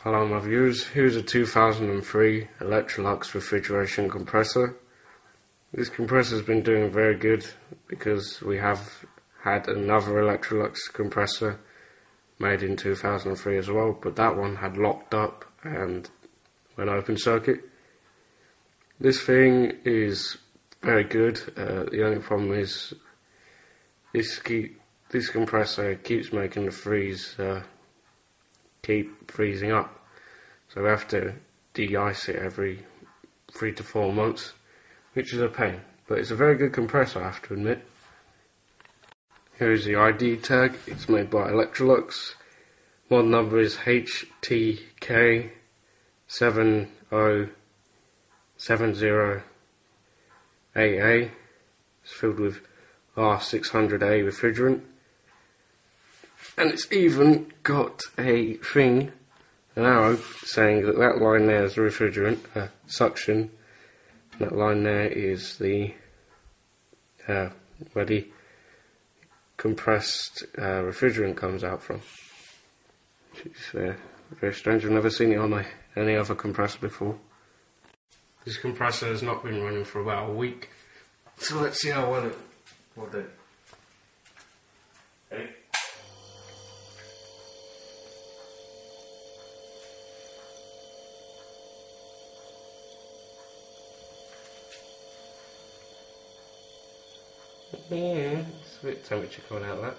Hello my viewers, here's a 2003 Electrolux refrigeration compressor. This compressor has been doing very good because we have had another Electrolux compressor made in 2003 as well, but that one had locked up and went open circuit. This thing is very good. The only problem is this compressor keeps making the freeze keep freezing up, so we have to de-ice it every 3 to 4 months, which is a pain, but it's a very good compressor, I have to admit. Here is the ID tag. It's made by Electrolux. Model number is HTK7070AA. It's filled with R600A refrigerant. And it's even got a thing, an arrow, saying that that line there is the refrigerant, suction. That line there is the where the compressed refrigerant comes out from. It's very strange. I've never seen it on any other compressor before. This compressor has not been running for about a week, so let's see how well it will do. Okay. Yeah, it's a bit temperature coming out of that.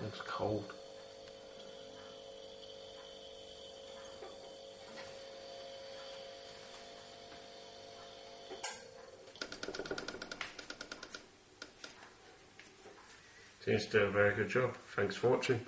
It's cold. Seems to do a very good job. Thanks for watching.